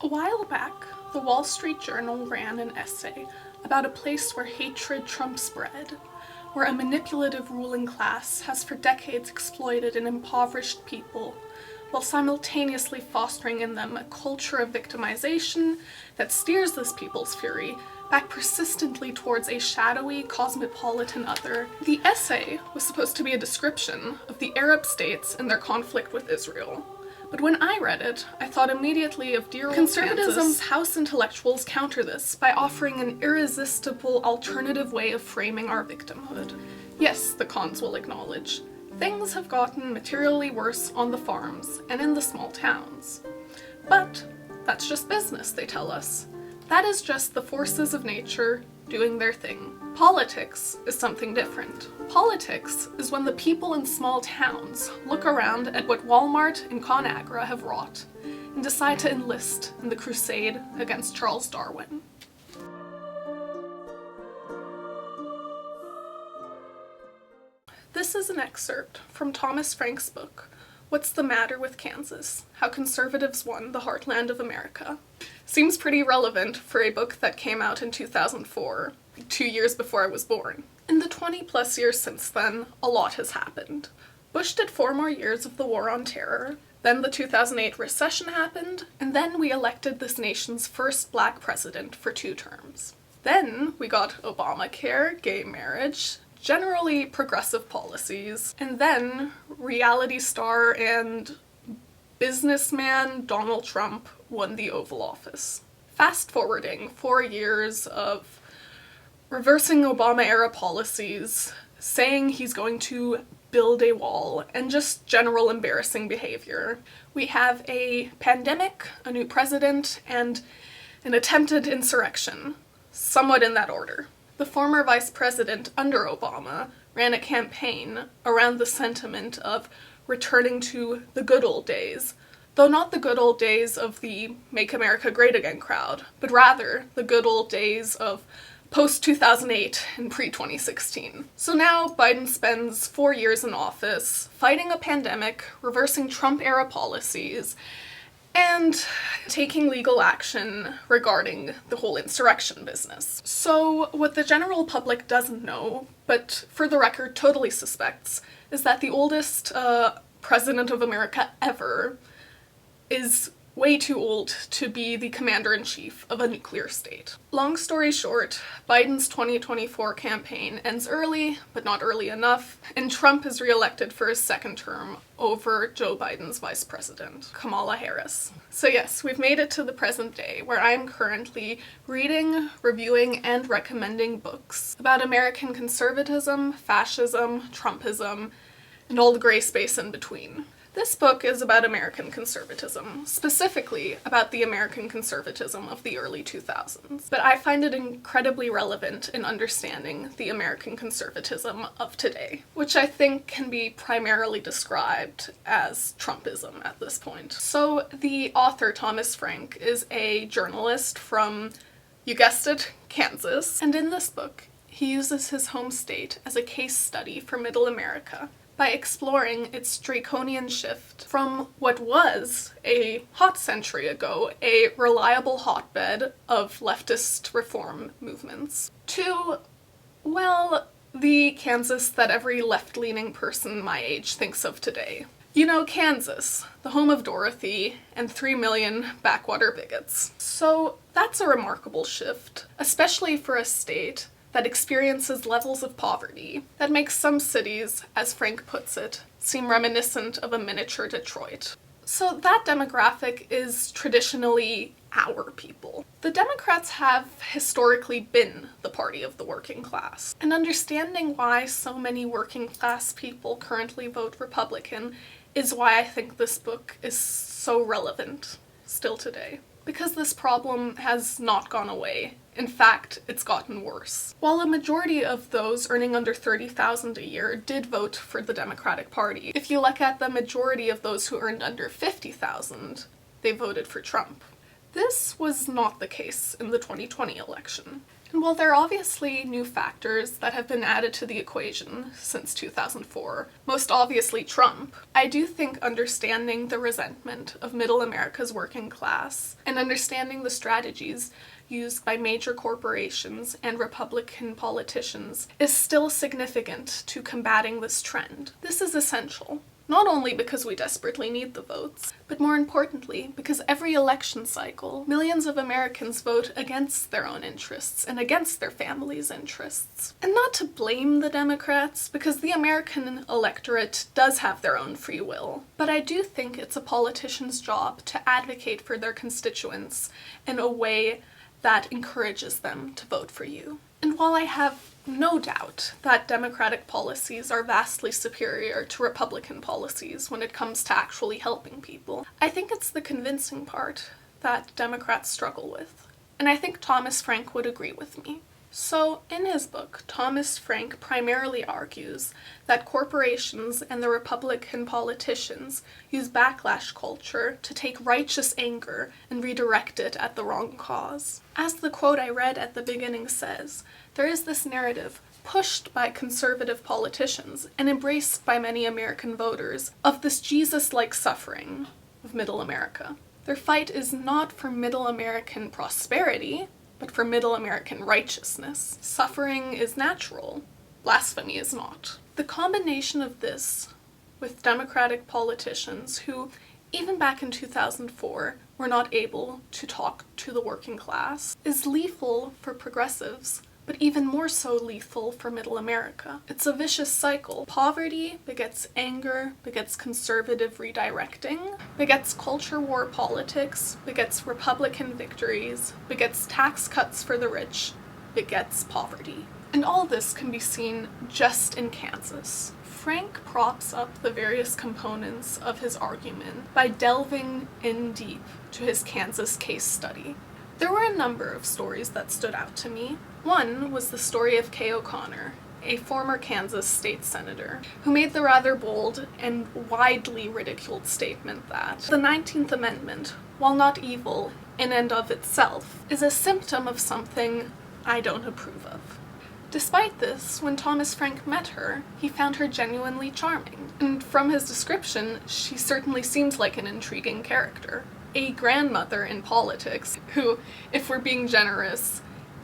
A while back, the Wall Street Journal ran an essay about a place where hatred trumps bread, where a manipulative ruling class has for decades exploited an impoverished people, while simultaneously fostering in them a culture of victimization that steers this people's fury back persistently towards a shadowy, cosmopolitan other. The essay was supposed to be a description of the Arab states and their conflict with Israel. But when I read it, I thought immediately of dear old conservatism's Kansas. House intellectuals counter this by offering an irresistible alternative way of framing our victimhood. Yes, the cons will acknowledge, things have gotten materially worse on the farms and in the small towns. But that's just business, they tell us. That is just the forces of nature doing their thing. Politics is something different. Politics is when the people in small towns look around at what Walmart and ConAgra have wrought and decide to enlist in the crusade against Charles Darwin. This is an excerpt from Thomas Frank's book, What's the Matter with Kansas? How Conservatives Won the Heartland of America. Seems pretty relevant for a book that came out in 2004, 2 years before I was born. In the 20+ years since then, a lot has happened. Bush did 4 more years of the War on Terror, then the 2008 recession happened, and then we elected this nation's first black president for 2 terms. Then we got Obamacare, gay marriage, generally progressive policies, and then reality star and businessman Donald Trump won the Oval Office. Fast forwarding 4 years of reversing Obama-era policies, saying he's going to build a wall, and just general embarrassing behavior. We have a pandemic, a new president, and an attempted insurrection, somewhat in that order. The former vice president under Obama ran a campaign around the sentiment of returning to the good old days, though not the good old days of the Make America Great Again crowd, but rather the good old days of post-2008 and pre-2016. So now Biden spends 4 years in office, fighting a pandemic, reversing Trump-era policies, and taking legal action regarding the whole insurrection business. So what the general public doesn't know, but for the record totally suspects, is that the oldest president of America ever is way too old to be the commander-in-chief of a nuclear state. Long story short, Biden's 2024 campaign ends early, but not early enough, and Trump is re-elected for his 2nd term over Joe Biden's vice president, Kamala Harris. So yes, we've made it to the present day, where I'm currently reading, reviewing, and recommending books about American conservatism, fascism, Trumpism, and all the gray space in between. This book is about American conservatism, specifically about the American conservatism of the early 2000s. But I find it incredibly relevant in understanding the American conservatism of today, which I think can be primarily described as Trumpism at this point. So the author, Thomas Frank, is a journalist from, you guessed it, Kansas. And in this book, he uses his home state as a case study for Middle America, by exploring its draconian shift from what was, a hot century ago, a reliable hotbed of leftist reform movements, to, well, the Kansas that every left-leaning person my age thinks of today. You know, Kansas, the home of Dorothy and 3 million backwater bigots. So that's a remarkable shift, especially for a state that experiences levels of poverty that makes some cities, as Frank puts it, seem reminiscent of a miniature Detroit. So that demographic is traditionally our people. The Democrats have historically been the party of the working class, and understanding why so many working class people currently vote Republican is why I think this book is so relevant still today. Because this problem has not gone away. In fact, it's gotten worse. While a majority of those earning under $30,000 a year did vote for the Democratic Party, if you look at the majority of those who earned under $50,000, they voted for Trump. This was not the case in the 2020 election. And while there are obviously new factors that have been added to the equation since 2004, most obviously Trump, I do think understanding the resentment of Middle America's working class and understanding the strategies used by major corporations and Republican politicians is still significant to combating this trend. This is essential. Not only because we desperately need the votes, but more importantly, because every election cycle, millions of Americans vote against their own interests and against their families' interests. And not to blame the Democrats, because the American electorate does have their own free will, but I do think it's a politician's job to advocate for their constituents in a way that encourages them to vote for you. And while I have no doubt that Democratic policies are vastly superior to Republican policies when it comes to actually helping people, I think it's the convincing part that Democrats struggle with. And I think Thomas Frank would agree with me. So, in his book, Thomas Frank primarily argues that corporations and the Republican politicians use backlash culture to take righteous anger and redirect it at the wrong cause. As the quote I read at the beginning says, there is this narrative pushed by conservative politicians and embraced by many American voters of this Jesus-like suffering of Middle America. Their fight is not for Middle American prosperity, but for Middle American righteousness. Suffering is natural. Blasphemy is not. The combination of this with Democratic politicians who, even back in 2004, were not able to talk to the working class, is lethal for progressives, but even more so lethal for Middle America. It's a vicious cycle. Poverty begets anger, begets conservative redirecting, begets culture war politics, begets Republican victories, begets tax cuts for the rich, begets poverty. And all this can be seen just in Kansas. Frank props up the various components of his argument by delving in deep to his Kansas case study. There were a number of stories that stood out to me. One was the story of Kay O'Connor, a former Kansas state senator, who made the rather bold and widely ridiculed statement that the 19th Amendment, while not evil in and of itself, is a symptom of something I don't approve of. Despite this, when Thomas Frank met her, he found her genuinely charming, and from his description, she certainly seemed like an intriguing character. A grandmother in politics who, if we're being generous,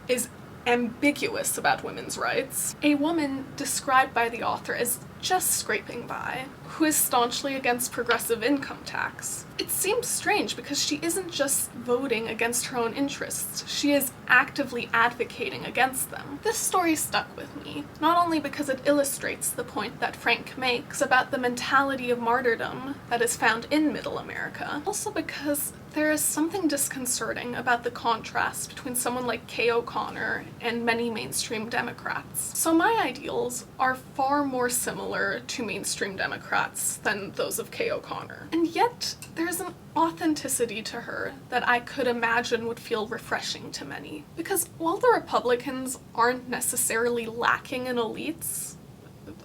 is ambiguous about women's rights. A woman described by the author as just scraping by, who is staunchly against progressive income tax. It seems strange because she isn't just voting against her own interests, she is actively advocating against them. This story stuck with me, not only because it illustrates the point that Frank makes about the mentality of martyrdom that is found in Middle America, also because there is something disconcerting about the contrast between someone like Kay O'Connor and many mainstream Democrats. So my ideals are far more similar to mainstream Democrats than those of Kay O'Connor. And yet, there's an authenticity to her that I could imagine would feel refreshing to many. Because while the Republicans aren't necessarily lacking in elites,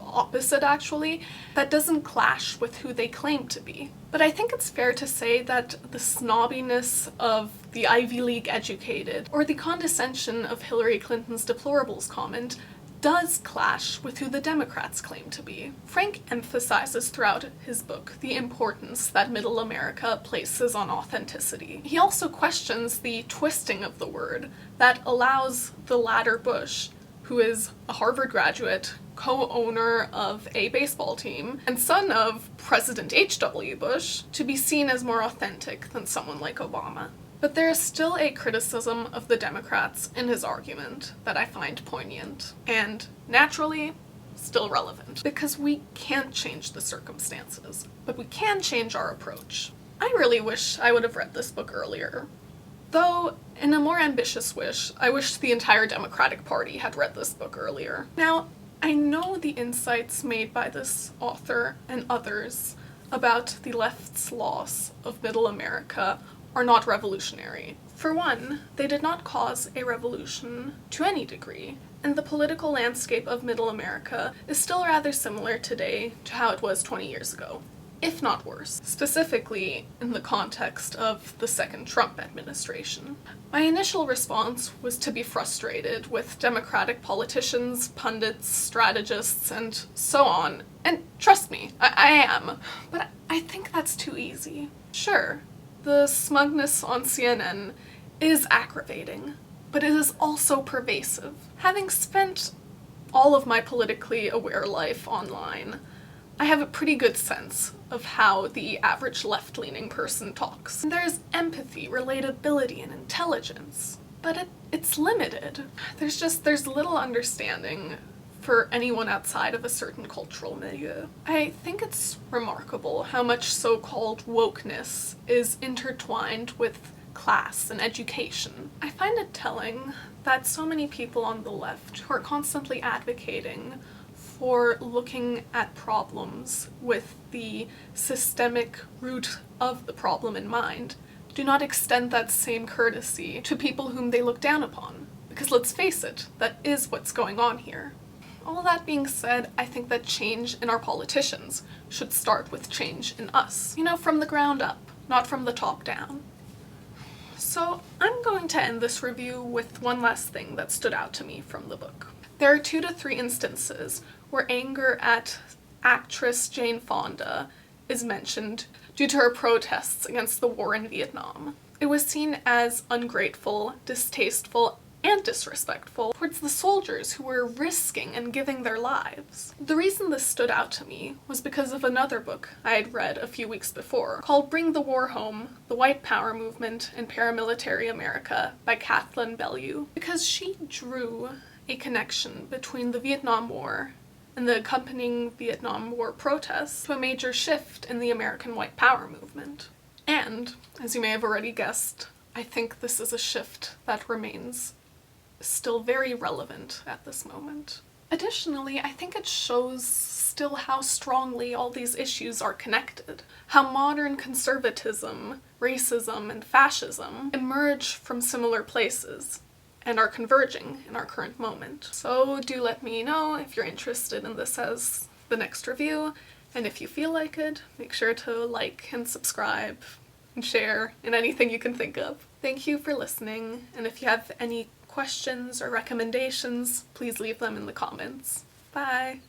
opposite actually, that doesn't clash with who they claim to be. But I think it's fair to say that the snobbiness of the Ivy League educated, or the condescension of Hillary Clinton's deplorables comment, does clash with who the Democrats claim to be. Frank emphasizes throughout his book the importance that Middle America places on authenticity. He also questions the twisting of the word that allows the latter Bush, who is a Harvard graduate, co-owner of a baseball team, and son of President H.W. Bush, to be seen as more authentic than someone like Obama. But there is still a criticism of the Democrats in his argument that I find poignant, and naturally, still relevant. Because we can't change the circumstances, but we can change our approach. I really wish I would have read this book earlier. Though, in a more ambitious wish, I wish the entire Democratic Party had read this book earlier. Now, I know the insights made by this author and others about the left's loss of Middle America are not revolutionary. For one, they did not cause a revolution to any degree, and the political landscape of Middle America is still rather similar today to how it was 20 years ago. if not worse, specifically in the context of the second Trump administration. My initial response was to be frustrated with Democratic politicians, pundits, strategists, and so on. And trust me, I am. But I think that's too easy. Sure, the smugness on CNN is aggravating, but it is also pervasive. Having spent all of my politically aware life online, I have a pretty good sense of how the average left-leaning person talks. There's empathy, relatability, and intelligence, but it's limited. There's little understanding for anyone outside of a certain cultural milieu. I think it's remarkable how much so-called wokeness is intertwined with class and education. I find it telling that so many people on the left who are constantly advocating for looking at problems with the systemic root of the problem in mind do not extend that same courtesy to people whom they look down upon. Because let's face it, that is what's going on here. All that being said, I think that change in our politicians should start with change in us. You know, from the ground up, not from the top down. So I'm going to end this review with one last thing that stood out to me from the book. There are 2 to 3 instances where anger at actress Jane Fonda is mentioned due to her protests against the war in Vietnam. It was seen as ungrateful, distasteful, and disrespectful towards the soldiers who were risking and giving their lives. The reason this stood out to me was because of another book I had read a few weeks before called Bring the War Home: The White Power Movement in Paramilitary America by Kathleen Bellew, because she drew a connection between the Vietnam War and the accompanying Vietnam War protests to a major shift in the American White Power movement. And, as you may have already guessed, I think this is a shift that remains still very relevant at this moment. Additionally, I think it shows still how strongly all these issues are connected, how modern conservatism, racism, and fascism emerge from similar places and are converging in our current moment. So do let me know if you're interested in this as the next review, and if you feel like it, make sure to like and subscribe and share in anything you can think of. Thank you for listening, and if you have any questions or recommendations, please leave them in the comments. Bye!